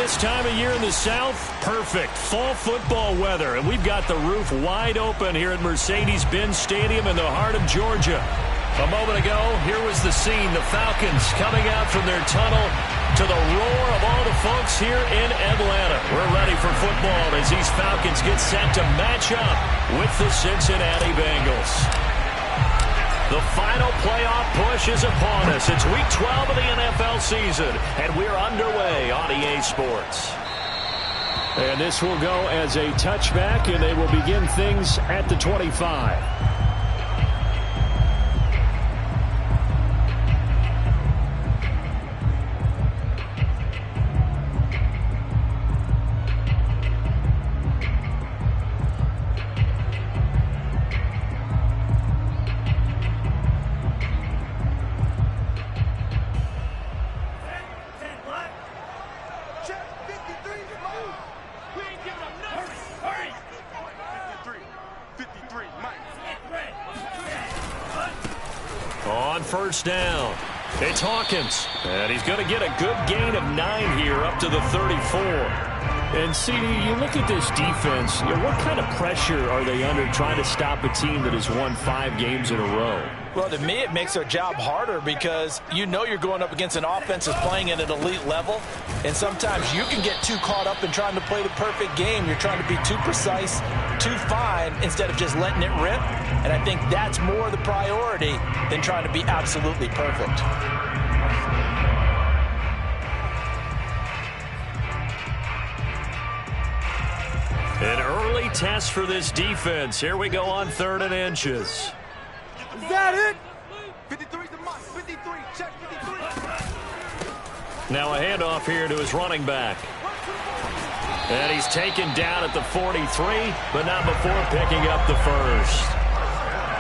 This time of year in the South, perfect fall football weather. And we've got the roof wide open here at Mercedes-Benz Stadium in the heart of Georgia. A moment ago, here was the scene. The Falcons coming out from their tunnel to the roar of all the folks here in Atlanta. We're ready for football as these Falcons get set to match up with the Cincinnati Bengals. The final playoff push is upon us. It's Week 12 of the NFL season, and we're underway on EA Sports. And this will go as a touchback, and they will begin things at the 25. On first down, it's Hawkins, and he's going to get a good gain of 9 here up to the 34. And, CD, you look at this defense, what kind of pressure are they under trying to stop a team that has won 5 games in a row? Well, to me, it makes their job harder because you know you're going up against an offense that's playing at an elite level, and sometimes you can get too caught up in trying to play the perfect game. You're trying to be too precise, too fine, instead of just letting it rip, and I think that's more the priority than trying to be absolutely perfect. An early test for this defense. Here we go on 3rd and inches. Is that it? 53's the mark. 53. Check 53. Now a handoff here to his running back. And he's taken down at the 43, but not before picking up the first.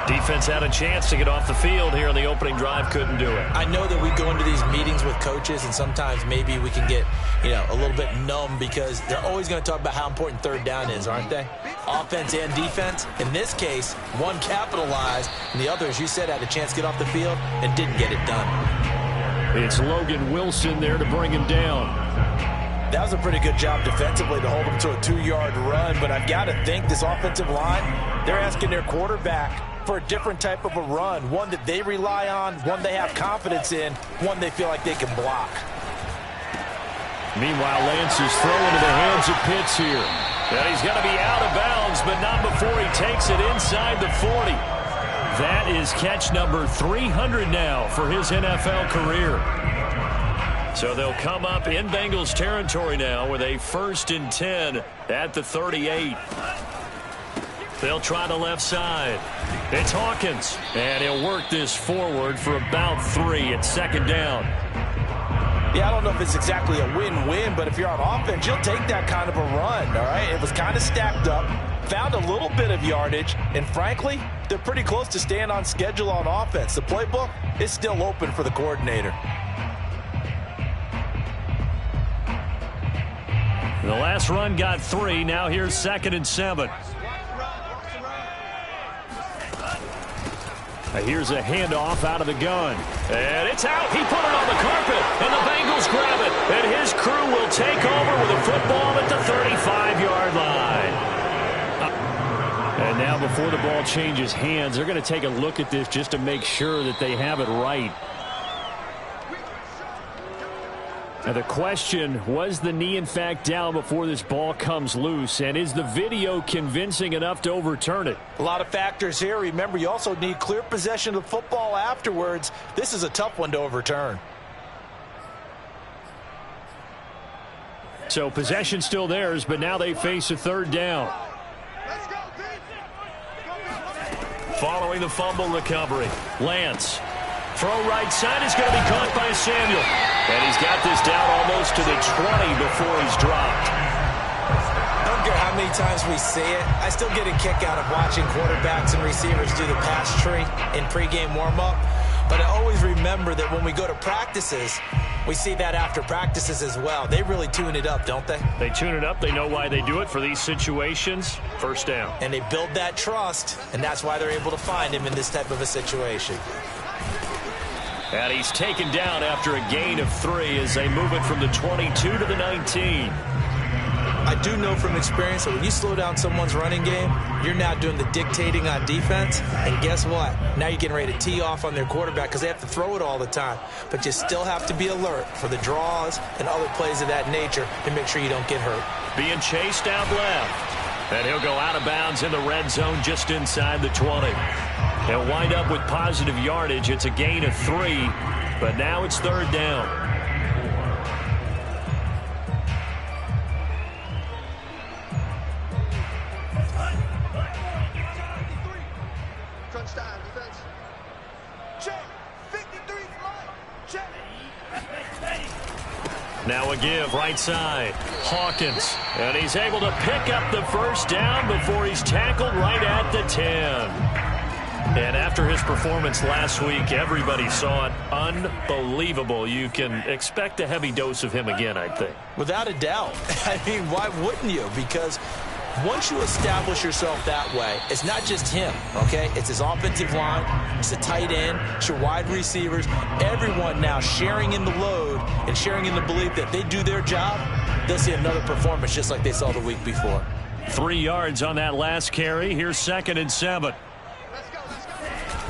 Defense had a chance to get off the field here on the opening drive, couldn't do it. I know that we go into these meetings with coaches, and sometimes maybe we can get, a little bit numb because they're always going to talk about how important 3rd down is, aren't they? Offense and defense. In this case, one capitalized, and the other, as you said, had a chance to get off the field and didn't get it done. It's Logan Wilson there to bring him down. That was a pretty good job defensively to hold him to a 2-yard run, but I've got to think this offensive line, they're asking their quarterback for a different type of a run, one that they rely on, one they have confidence in, one they feel like they can block. Meanwhile, Lance is throwing to the hands of Pitts here. And he's going to be out of bounds, but not before he takes it inside the 40. That is catch number 300 now for his NFL career. So they'll come up in Bengals territory now with a 1st and 10 at the 38. They'll try the left side. It's Hawkins, and he'll work this forward for about 3 at 2nd down. Yeah, I don't know if it's exactly a win-win, but if you're on offense, you'll take that kind of a run, all right? It was kind of stacked up, found a little bit of yardage, and frankly, they're pretty close to staying on schedule on offense. The playbook is still open for the coordinator. The last run got 3. Now here's 2nd and 7. Here's a handoff out of the gun. And it's out. He put it on the carpet, and the Bengals grab it. And his crew will take over with a football at the 35-yard line. And now before the ball changes hands, they're going to take a look at this just to make sure that they have it right. Now the question, was the knee in fact down before this ball comes loose? And is the video convincing enough to overturn it? A lot of factors here. Remember, you also need clear possession of the football afterwards. This is a tough one to overturn. So possession still theirs, but now they face a 3rd down. Following the fumble recovery, Lance. Throw right side is going to be caught by Samuel. And he's got this down almost to the 20 before he's dropped. I don't care how many times we see it. I still get a kick out of watching quarterbacks and receivers do the pass tree in pregame warm-up. But I always remember that when we go to practices, we see that after practices as well. They really tune it up, don't they? They tune it up. They know why they do it for these situations. 1st down. And they build that trust, and that's why they're able to find him in this type of a situation. And he's taken down after a gain of 3 as they move it from the 22 to the 19. I do know from experience that when you slow down someone's running game, you're now doing the dictating on defense. And guess what? Now you're getting ready to tee off on their quarterback because they have to throw it all the time. But you still have to be alert for the draws and other plays of that nature to make sure you don't get hurt. Being chased out left. And he'll go out of bounds in the red zone just inside the 20. He'll wind up with positive yardage. It's a gain of 3, but now it's 3rd down. Now a give right side. Hawkins. And he's able to pick up the first down before he's tackled right at the 10. And after his performance last week, everybody saw it. Unbelievable. You can expect a heavy dose of him again, I think. Without a doubt. I mean, why wouldn't you? Because once you establish yourself that way, it's not just him, okay? It's his offensive line, it's the tight end, it's your wide receivers, everyone now sharing in the load and sharing in the belief that they do their job, they'll see another performance just like they saw the week before. 3 yards on that last carry. Here's 2nd and 7.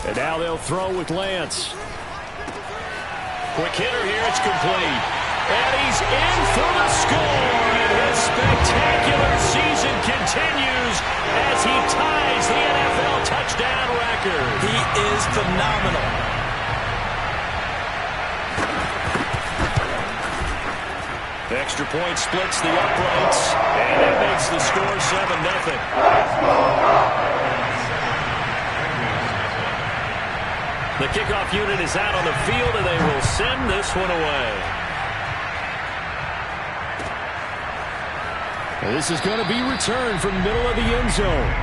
And now they'll throw with Lance. Quick hitter here, it's complete. And he's in for the score. And his spectacular season continues as he ties the NFL touchdown record. He is phenomenal. Extra point splits the uprights. And it makes the score 7-0. The kickoff unit is out on the field, and they will send this one away. And this is going to be returned from the middle of the end zone.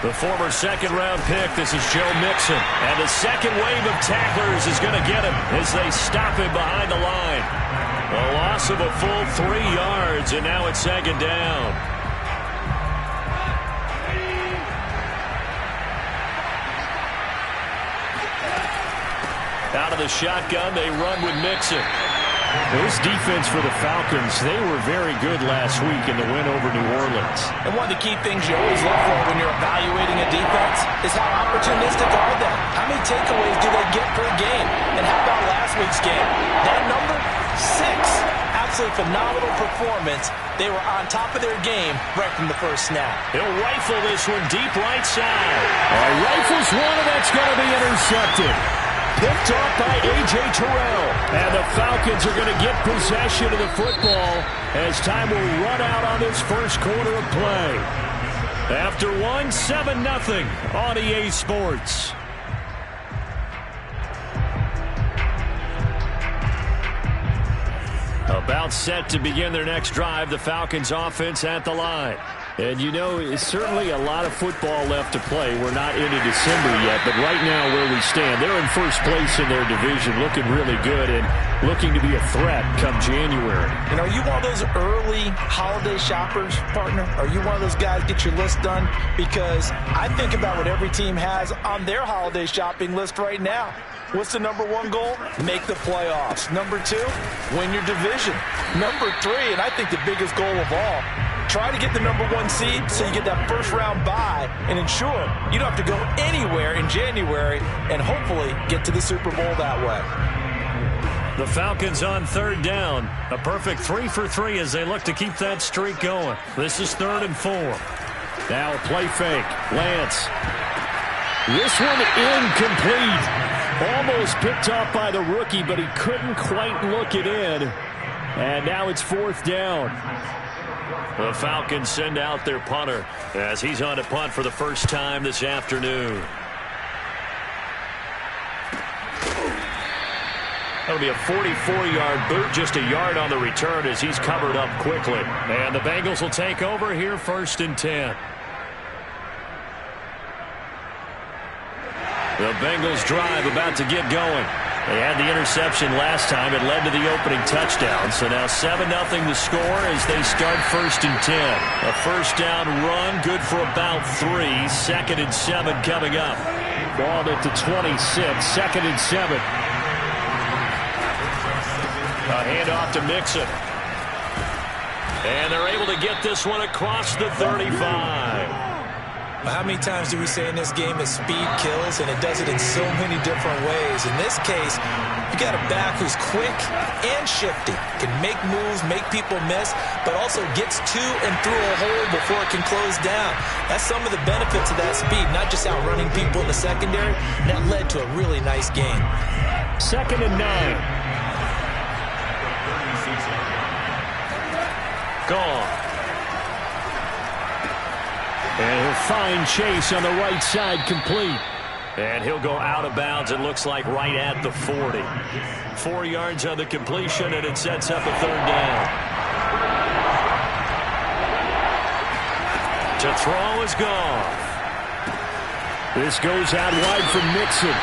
The former second-round pick, this is Joe Mixon. And the second wave of tacklers is going to get him as they stop him behind the line. A loss of a full 3 yards, and now it's 2nd down. Out of the shotgun, they run with Mixon. This defense for the Falcons, they were very good last week in the win over New Orleans. And one of the key things you always look for when you're evaluating a defense is how opportunistic are they? How many takeaways do they get per game? And how about last week's game? That number, 6. Absolutely phenomenal performance. They were on top of their game right from the first snap. He'll rifle this one deep right side. Rifles one, and that's going to be intercepted. Picked off by A.J. Terrell. And the Falcons are going to get possession of the football as time will run out on this first quarter of play. After 7-0 on EA Sports. About set to begin their next drive, the Falcons offense at the line. And, you know, it's certainly a lot of football left to play. We're not into December yet, but right now where we stand, they're in first place in their division, looking really good and looking to be a threat come January. And are you one of those early holiday shoppers, partner? Are you one of those guys get your list done? Because I think about what every team has on their holiday shopping list right now. What's the number 1 goal? Make the playoffs. Number 2, win your division. Number 3, and I think the biggest goal of all, try to get the number 1 seed so you get that first-round bye and ensure you don't have to go anywhere in January and hopefully get to the Super Bowl that way. The Falcons on 3rd down. A perfect 3 for 3 as they look to keep that streak going. This is 3rd and 4. Now a play fake. Lance. This one incomplete. Almost picked off by the rookie, but he couldn't quite look it in. And now it's 4th down. The Falcons send out their punter as he's on to punt for the first time this afternoon. That'll be a 44-yard boot, just a yard on the return as he's covered up quickly. And the Bengals will take over here 1st and 10. The Bengals drive about to get going. They had the interception last time. It led to the opening touchdown. So now 7-0 the score as they start 1st and 10. A first down run, good for about 3. 2nd and 7 coming up. Ball at the 26. 2nd and 7. A handoff to Mixon. And they're able to get this one across the 35. How many times do we say in this game that speed kills, and it does it in so many different ways? In this case, you got a back who's quick and shifty, can make moves, make people miss, but also gets to and through a hole before it can close down. That's some of the benefits of that speed, not just outrunning people in the secondary. And that led to a really nice game. 2nd and 9. Gone. And he'll find Chase on the right side, complete. And he'll go out of bounds, it looks like, right at the 40. 4 yards on the completion, and it sets up a 3rd down. To throw is Goff. This goes out wide for Mixon.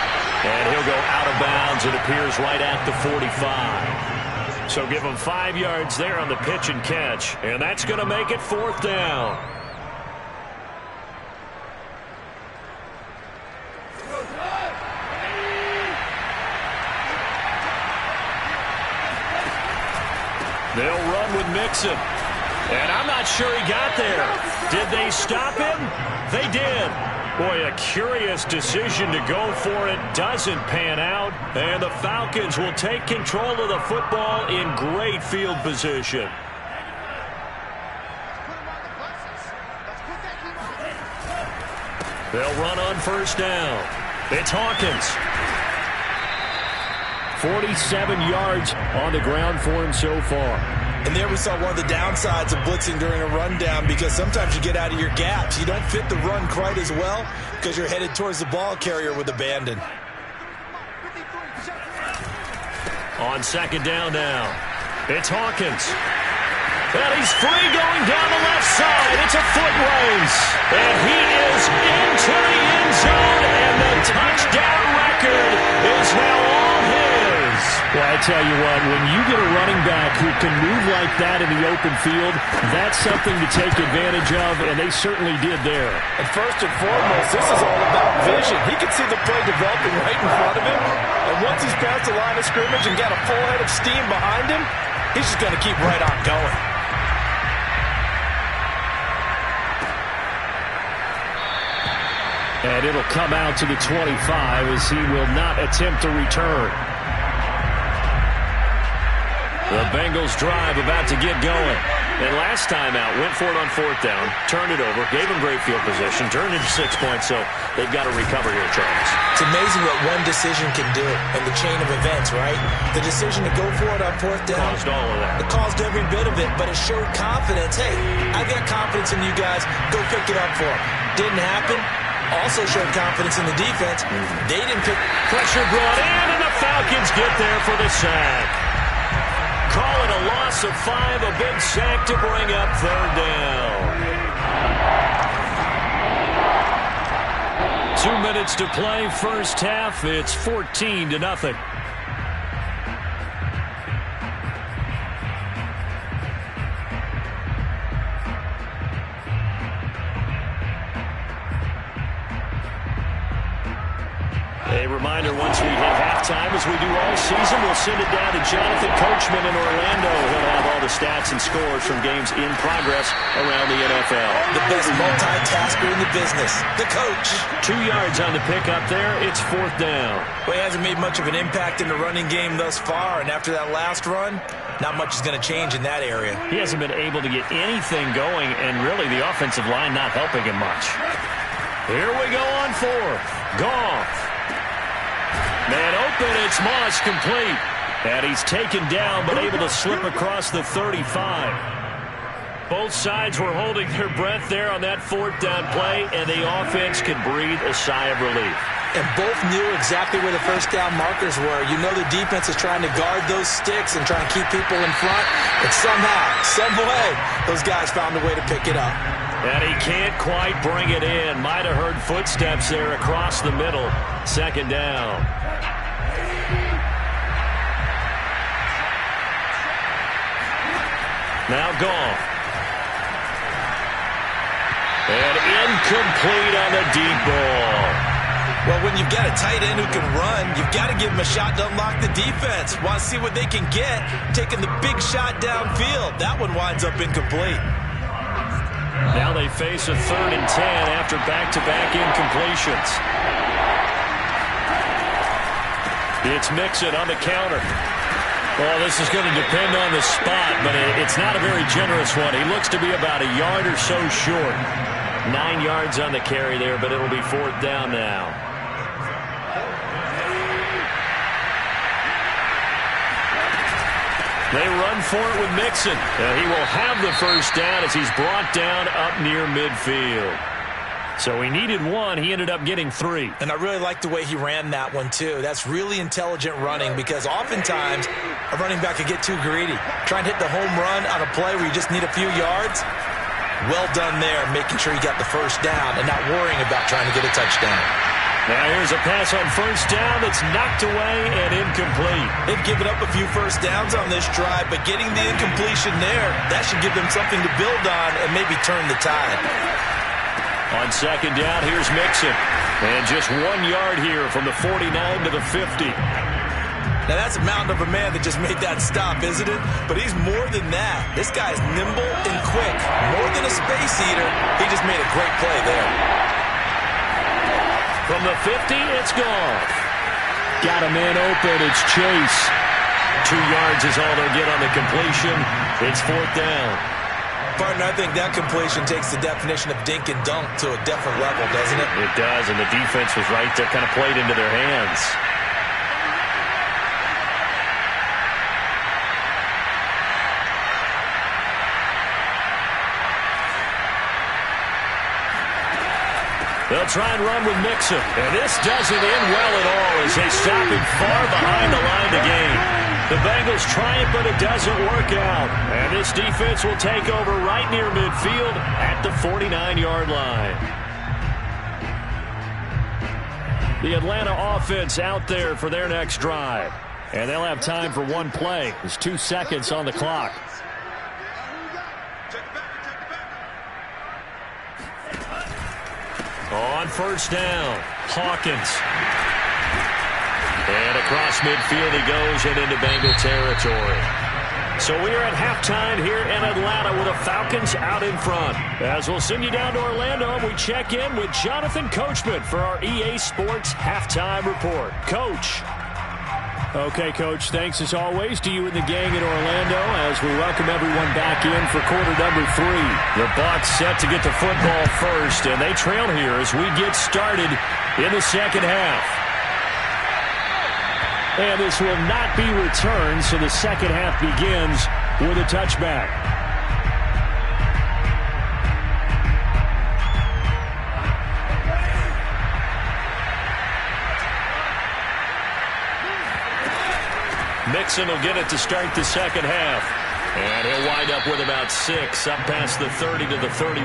And he'll go out of bounds. It appears right at the 45. So give him 5 yards there on the pitch and catch. And that's going to make it 4th down. They'll run with Mixon. And I'm not sure he got there. Did they stop him? They did. Boy, a curious decision to go for it. Doesn't pan out. And the Falcons will take control of the football in great field position. They'll run on 1st down. It's Hawkins. 47 yards on the ground for him so far. And there we saw one of the downsides of blitzing during a rundown, because sometimes you get out of your gaps. You don't fit the run quite as well because you're headed towards the ball carrier with abandon. On 2nd down now, it's Hawkins. And he's free going down the left side. It's a foot race. And he is into the end zone, and the touchdown record is now all his. Well, I tell you what, when you get a running back who can move like that in the open field, that's something to take advantage of, and they certainly did there. And first and foremost, this is all about vision. He can see the play developing right in front of him, and once he's past the line of scrimmage and got a full head of steam behind him, he's just going to keep right on going. And it'll come out to the 25 as he will not attempt to return. The Bengals drive about to get going. And last time out, went for it on 4th down, turned it over, gave him great field position, turned into 6 points, so they've got to recover here, Charles. It's amazing what one decision can do in the chain of events, right? The decision to go for it on 4th down. Caused all of that. It caused every bit of it, but it showed confidence. Hey, I've got confidence in you guys. Go pick it up for him. Didn't happen. Also showed confidence in the defense. They didn't pick. Pressure brought in, and the Falcons get there for the sack. Call it a loss of 5, a big sack to bring up 3rd down. 2 minutes to play, first half. It's 14-0. A reminder, once we hit halftime, as we do all season, we'll send it down to Jonathan Coachman in Orlando. He'll have all the stats and scores from games in progress around the NFL. The best multitasker in the business, the coach. 2 yards on the pickup there. It's 4th down. Well, he hasn't made much of an impact in the running game thus far, and after that last run, not much is going to change in that area. He hasn't been able to get anything going, and really the offensive line not helping him much. Here we go on 4th. Goff. Man open, it's Moss, complete. And he's taken down, but able to slip across the 35. Both sides were holding their breath there on that 4th down play, and the offense could breathe a sigh of relief. And both knew exactly where the first down markers were. You know the defense is trying to guard those sticks and trying to keep people in front. But somehow, some way, those guys found a way to pick it up. And he can't quite bring it in. Might have heard footsteps there across the middle. 2nd down. Now Goff. And incomplete on the deep ball. Well, when you've got a tight end who can run, you've got to give him a shot to unlock the defense. Want to see what they can get, taking the big shot downfield. That one winds up incomplete. Now they face a 3rd and 10 after back-to-back incompletions. It's Mixon on the counter. Well, this is going to depend on the spot, but it's not a very generous one. He looks to be about a yard or so short. 9 yards on the carry there, but it'll be 4th down now. They run for it with Mixon. He will have the first down as he's brought down up near midfield. So he needed 1. He ended up getting 3. And I really like the way he ran that one, too. That's really intelligent running because oftentimes a running back could get too greedy. Trying to hit the home run on a play where you just need a few yards. Well done there, making sure you got the first down and not worrying about trying to get a touchdown. Now here's a pass on first down that's knocked away and incomplete. They've given up a few first downs on this drive, but getting the incompletion there, that should give them something to build on and maybe turn the tide. On second down, here's Mixon. And just 1 yard here from the 49 to the 50. Now, that's a mountain of a man that just made that stop, isn't it? But he's more than that. This guy's nimble and quick. More than a space eater. He just made a great play there. From the 50, it's gone. Got a man open. It's Chase. 2 yards is all they'll get on the completion. It's 4th down. Partner, I think that completion takes the definition of dink and dunk to a different level, doesn't it? It does, and the defense was right there, kind of played into their hands. They'll try and run with Mixon. And this doesn't end well at all as they stop him far behind the line to gain. The Bengals try it, but it doesn't work out. And this defense will take over right near midfield at the 49-yard line. The Atlanta offense out there for their next drive. And they'll have time for 1 play. There's 2 seconds on the clock. On first down, Hawkins. And across midfield he goes and into Bengal territory. So we are at halftime here in Atlanta with the Falcons out in front. As we'll send you down to Orlando, we check in with Jonathan Coachman for our EA Sports Halftime Report. Coach. Okay, Coach, thanks as always to you and the gang in Orlando as we welcome everyone back in for quarter number 3. The Bucs set to get the football first, and they trail here as we get started in the second half. And this will not be returned, so the second half begins with a touchback. Mixon will get it to start the second half. And he'll wind up with about 6 up past the 30 to the 31.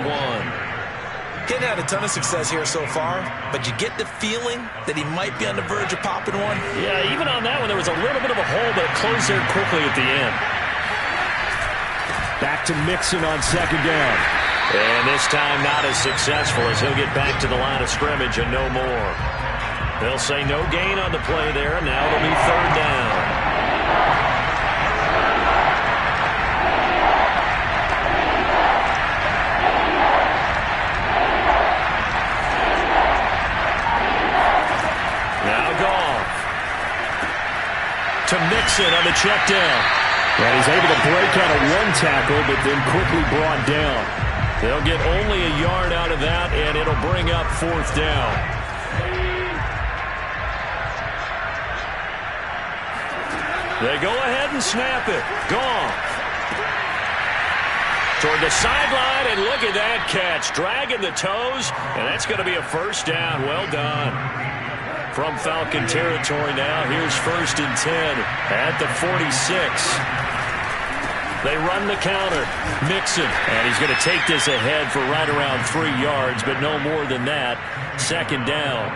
Getting had a ton of success here so far, but you get the feeling that he might be on the verge of popping one. Yeah, even on that one, there was a little bit of a hole, but it closed there quickly at the end. Back to Mixon on second down. And this time not as successful as he'll get back to the line of scrimmage and no more. They'll say no gain on the play there, and now it'll be 3rd down. To Mixon on the check down. And he's able to break out of 1 tackle, but then quickly brought down. They'll get only a yard out of that, and it'll bring up 4th down. They go ahead and snap it. Gone. Toward the sideline, and look at that catch. Dragging the toes, and that's going to be a first down. Well done. From Falcon territory now, here's 1st and 10 at the 46. They run the counter. Mixon, and he's going to take this ahead for right around 3 yards, but no more than that. 2nd down.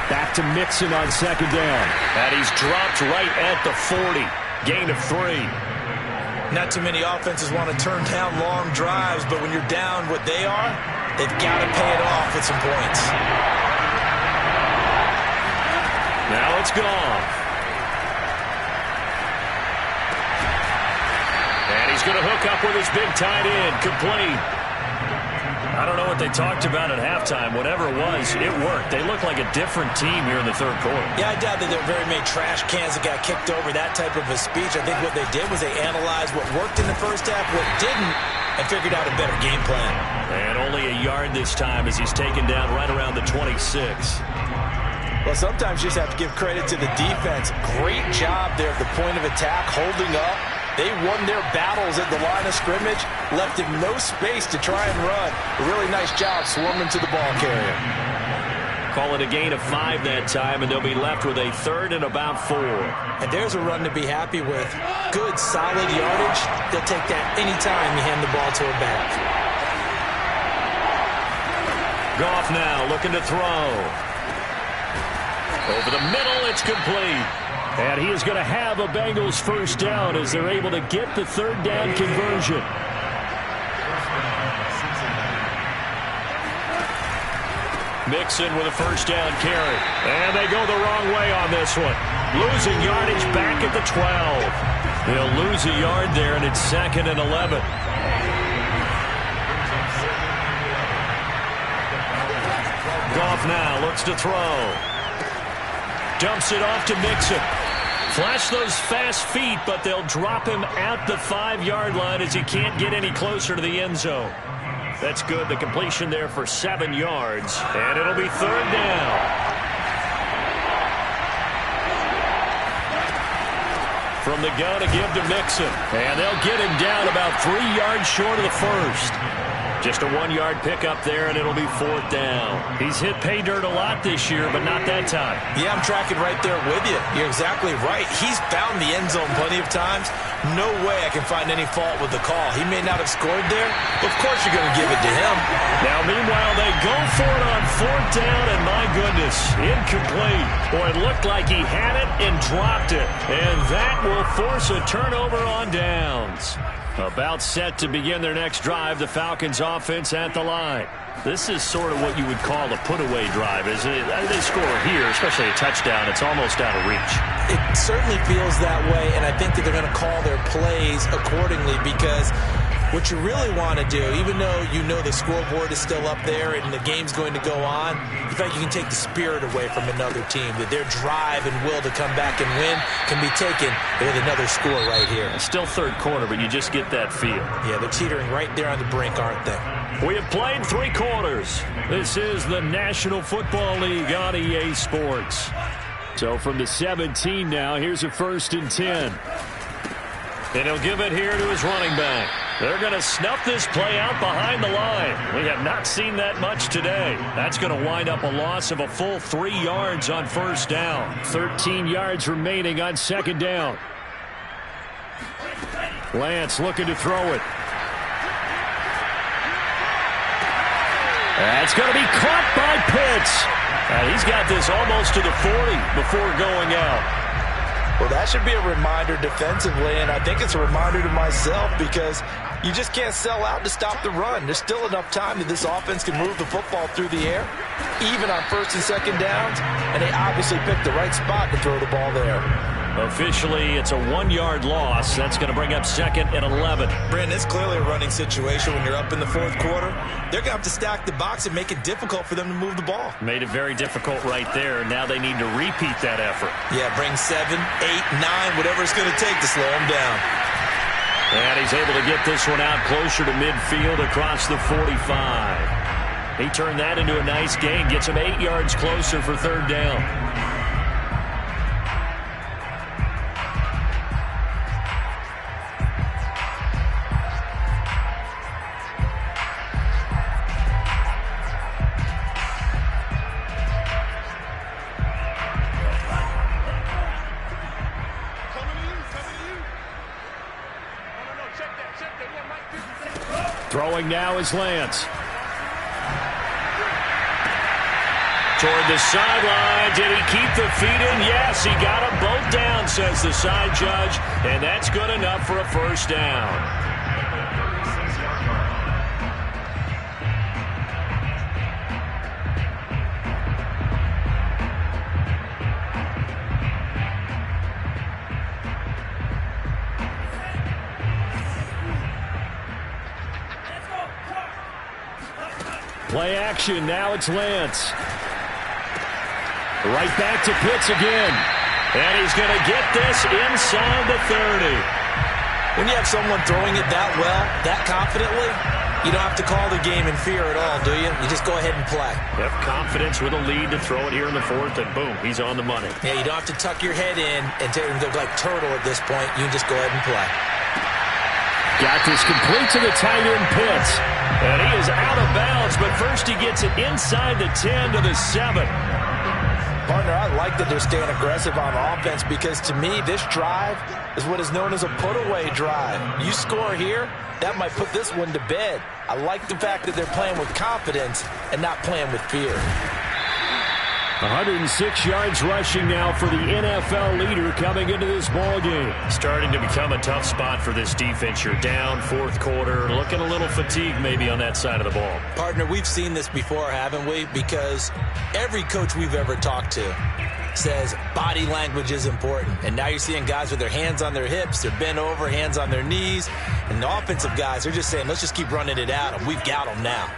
Back to Mixon on second down. And he's dropped right at the 40. Gain of 3. Not too many offenses want to turn down long drives, but when you're down what they are, they've got to pay it off with some points. Now it's gone. And he's going to hook up with his big tight end. Complete. I don't know what they talked about at halftime. Whatever it was, it worked. They look like a different team here in the third quarter. Yeah, I doubt that there were very many trash cans that got kicked over, that type of a speech. I think what they did was they analyzed what worked in the first half, what didn't, and figured out a better game plan. And only a yard this time as he's taken down right around the 26. Well, sometimes you just have to give credit to the defense. Great job there at the point of attack, holding up. They won their battles at the line of scrimmage, left him no space to try and run. A really nice job swarming to the ball carrier. Call it a gain of 5 that time, and they'll be left with a third and about 4. And there's a run to be happy with. Good, solid yardage. They'll take that anytime you hand the ball to a back. Goff now looking to throw. Over the middle, it's complete. And he is going to have a Bengals first down as they're able to get the third down conversion. Mixon with a first down carry. And they go the wrong way on this one. Losing yardage back at the 12. They'll lose a yard there, and it's 2nd and 11. Goff now looks to throw. Dumps it off to Mixon. Flash those fast feet, but they'll drop him at the 5-yard line as he can't get any closer to the end zone. That's good. The completion there for 7 yards. And it'll be third down. From the gun to give to Mixon. And they'll get him down about 3 yards short of the first. Just a 1-yard pickup there, and it'll be 4th down. He's hit pay dirt a lot this year, but not that time. Yeah, I'm tracking right there with you. You're exactly right. He's found the end zone plenty of times. No way I can find any fault with the call. He may not have scored there. Of course you're going to give it to him. Now, meanwhile, they go for it on 4th down, and my goodness, incomplete. Boy, it looked like he had it and dropped it. And that will force a turnover on downs. About set to begin their next drive, the Falcons offense at the line. This is sort of what you would call a put-away drive, isn't it? They score here, especially a touchdown. It's almost out of reach. It certainly feels that way, and I think that they're going to call their plays accordingly because what you really want to do, even though you know the scoreboard is still up there and the game's going to go on, in fact, you can take the spirit away from another team, that their drive and will to come back and win can be taken with another score right here. Still third quarter, but you just get that feel. Yeah, they're teetering right there on the brink, aren't they? We have played 3 quarters. This is the National Football League on EA Sports. So from the 17 now, here's a 1st and 10. And he'll give it here to his running back. They're going to snuff this play out behind the line. We have not seen that much today. That's going to wind up a loss of a full 3 yards on 1st down. 13 yards remaining on 2nd down. Lance looking to throw it. That's going to be caught by Pitts. And he's got this almost to the 40 before going out. Well, that should be a reminder defensively, and I think it's a reminder to myself because you just can't sell out to stop the run. There's still enough time that this offense can move the football through the air, even on 1st and 2nd downs, and they obviously picked the right spot to throw the ball there. Officially, it's a 1-yard loss. That's going to bring up 2nd and 11. Brandon, it's clearly a running situation when you're up in the 4th quarter. They're going to have to stack the box and make it difficult for them to move the ball. Made it very difficult right there. Now they need to repeat that effort. Yeah, bring 7, 8, 9, whatever it's going to take to slow them down. And he's able to get this one out closer to midfield across the 45. He turned that into a nice gain. Gets him 8 yards closer for 3rd down. Throwing now is Lance. toward the sideline. Did he keep the feet in? Yes, he got them both down, says the side judge. And that's good enough for a first down. Play action. Now it's Lance. Right back to Pitts again. And he's going to get this inside the 30. When you have someone throwing it that well, that confidently, you don't have to call the game in fear at all, do you? You just go ahead and play. Have confidence with a lead to throw it here in the fourth, and boom, he's on the money. Yeah, you don't have to tuck your head in and look like turtle at this point. You can just go ahead and play. Got this complete to the tight end, Pitts. And he is out of bounds, but first he gets it inside the 10 to the 7. Partner, I like that they're staying aggressive on offense because to me, this drive is what is known as a put-away drive. You score here, that might put this one to bed. I like the fact that they're playing with confidence and not playing with fear. 106 yards rushing now for the NFL leader coming into this ball game. Starting to become a tough spot for this defense. You're down fourth quarter, looking a little fatigued maybe on that side of the ball. Partner, we've seen this before, haven't we? Because every coach we've ever talked to says body language is important. And now you're seeing guys with their hands on their hips, they're bent over, hands on their knees. And the offensive guys are just saying, let's just keep running it at them. We've got them now.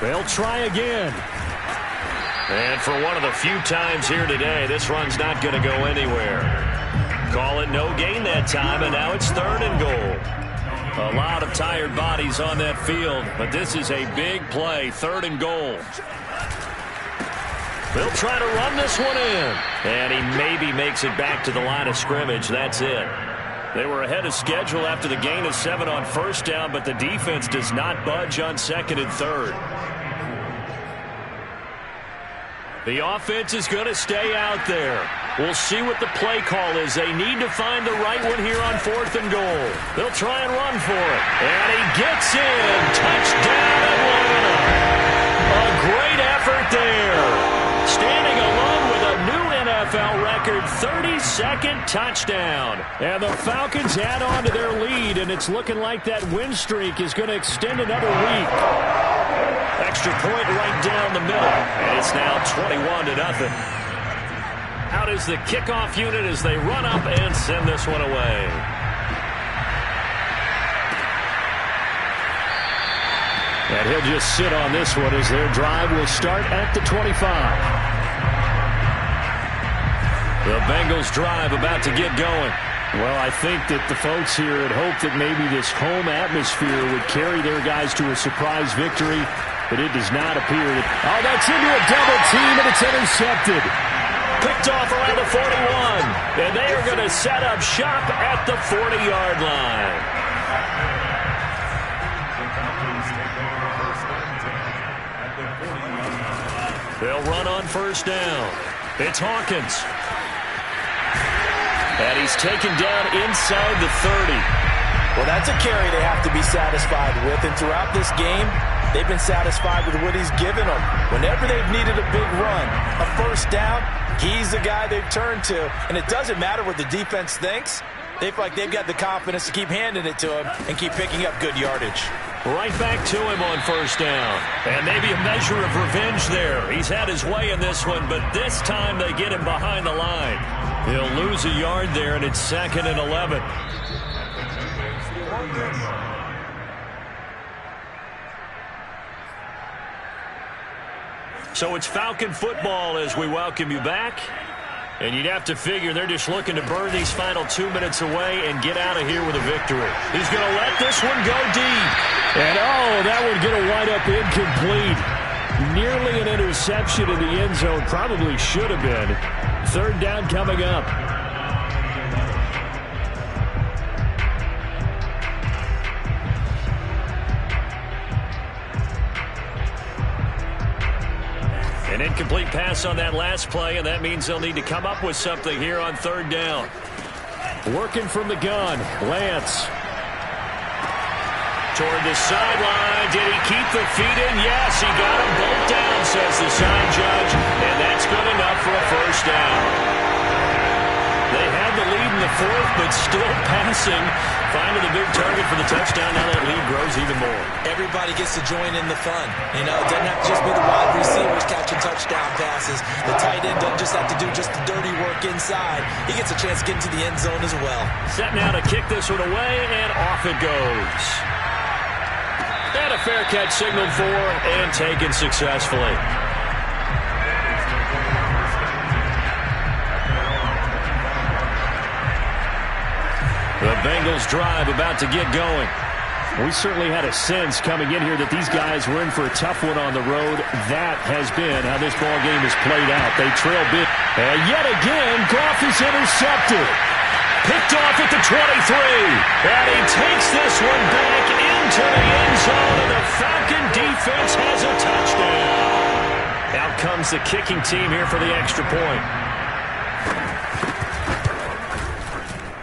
They'll try again. And for one of the few times here today, this run's not going to go anywhere. Call it no gain that time, and now it's 3rd and goal. A lot of tired bodies on that field, but this is a big play, 3rd and goal. They'll try to run this one in. And he maybe makes it back to the line of scrimmage. That's it. They were ahead of schedule after the gain of 7 on first down, but the defense does not budge on 2nd and 3rd. The offense is going to stay out there. We'll see what the play call is. They need to find the right one here on 4th and goal. They'll try and run for it. And he gets in. Touchdown, Atlanta. A great effort there. Standing alone with a new NFL record, 32nd touchdown. And the Falcons add on to their lead, and it's looking like that win streak is going to extend another week. Extra point right down the middle, and it's now 21-0. Out is the kickoff unit as they run up and send this one away. And he'll just sit on this one as their drive will start at the 25. The Bengals drive about to get going. Well, I think that the folks here had hoped that maybe this home atmosphere would carry their guys to a surprise victory, but it does not appear that. Oh, that's into a double team, and it's intercepted. Picked off around the 41, and they are going to set up shop at the 40-yard line. They'll run on first down. It's Hawkins. And he's taken down inside the 30. Well, that's a carry they have to be satisfied with. And throughout this game, they've been satisfied with what he's given them. Whenever they've needed a big run, a first down, he's the guy they've turned to. And it doesn't matter what the defense thinks. They feel like they've got the confidence to keep handing it to him and keep picking up good yardage. Right back to him on first down. And maybe a measure of revenge there. He's had his way in this one, but this time they get him behind the line. He'll lose a yard there, and it's 2nd and 11. So it's Falcon football as we welcome you back. And you'd have to figure they're just looking to burn these final 2 minutes away and get out of here with a victory. He's going to let this one go deep. And, oh, that one going to wind up incomplete. Nearly an interception in the end zone. Probably should have been. 3rd down coming up. An incomplete pass on that last play, and that means they'll need to come up with something here on 3rd down. Working from the gun, Lance. toward the sideline. Did he keep the feet in? Yes, he got them both down, says the sign judge, and that's good enough for a first down. They had the lead in the fourth, but still passing. Finding the big target for the touchdown. Now that lead grows even more. Everybody gets to join in the fun. You know, it doesn't have to just be the wide receivers catching touchdown passes. The tight end doesn't just have to do just the dirty work inside. He gets a chance to get into the end zone as well. Set now to kick this one away, and off it goes. And a fair catch signaled for and taken successfully. The Bengals drive about to get going. We certainly had a sense coming in here that these guys were in for a tough one on the road. That has been how this ball game has played out. They trail big. And yet again, Goff is intercepted. Picked off at the 23. And he takes this one back into the end zone, and the Falcon defense has a touchdown. Out comes the kicking team here for the extra point.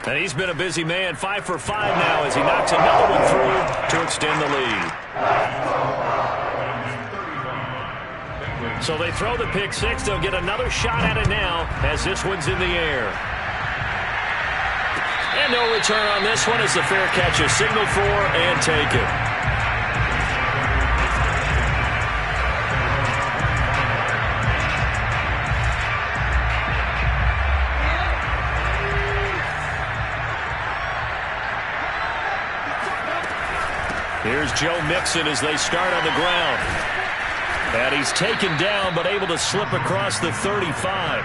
And he's been a busy man, 5 for 5 now as he knocks another one through to extend the lead. So they throw the pick six. They'll get another shot at it now as this one's in the air. And no return on this one as the fair catch is signaled for and taken. Here's Joe Mixon as they start on the ground. And he's taken down but able to slip across the 35.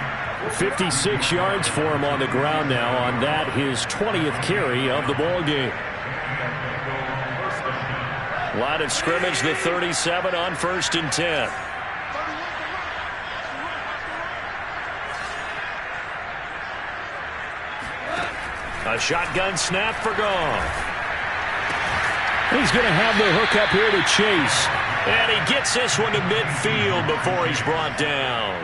56 yards for him on the ground now. On that, his 20th carry of the ball game. Line of scrimmage, the 37 on 1st and 10. A shotgun snap for Goff. He's going to have the hook up here to Chase. And he gets this one to midfield before he's brought down.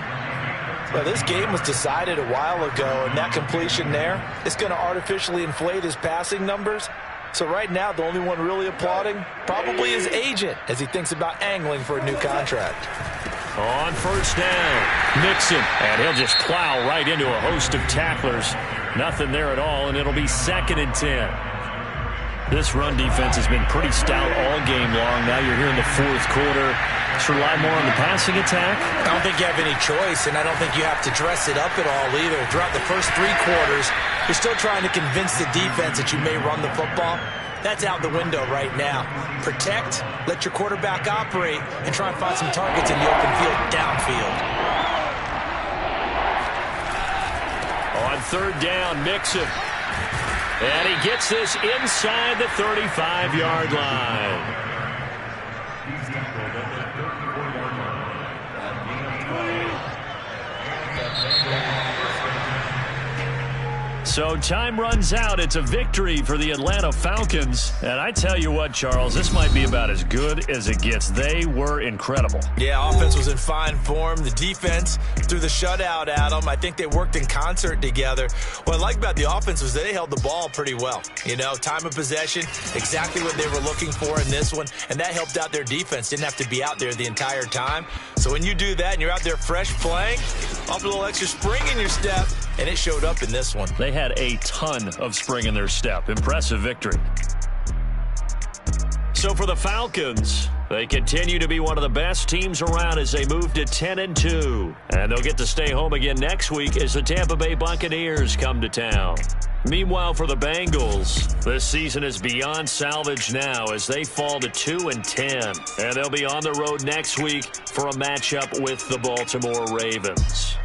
Well, this game was decided a while ago, and that completion there is going to artificially inflate his passing numbers. So right now, the only one really applauding probably his agent as he thinks about angling for a new contract. On 1st down, Mixon. And he'll just plow right into a host of tacklers. Nothing there at all, and it'll be 2nd and 10. This run defense has been pretty stout all game long. Now you're here in the 4th quarter. Just rely more on the passing attack. I don't think you have any choice, and I don't think you have to dress it up at all either. Throughout the first 3 quarters, you're still trying to convince the defense that you may run the football. That's out the window right now. Protect, let your quarterback operate, and try and find some targets in the open field downfield. On 3rd down, Mixon. And he gets this inside the 35-yard line. So time runs out. It's a victory for the Atlanta Falcons. And I tell you what, Charles, this might be about as good as it gets. They were incredible. Yeah, offense was in fine form. The defense threw the shutout at them. I think they worked in concert together. What I like about the offense was they held the ball pretty well. You know, time of possession, exactly what they were looking for in this one. And that helped out their defense. Didn't have to be out there the entire time. So when you do that and you're out there fresh playing, off a little extra spring in your step, and it showed up in this one. They had a ton of spring in their step. Impressive victory. So for the Falcons, they continue to be one of the best teams around as they move to 10-2. And they'll get to stay home again next week as the Tampa Bay Buccaneers come to town. Meanwhile, for the Bengals, this season is beyond salvage now as they fall to 2-10. And they'll be on the road next week for a matchup with the Baltimore Ravens.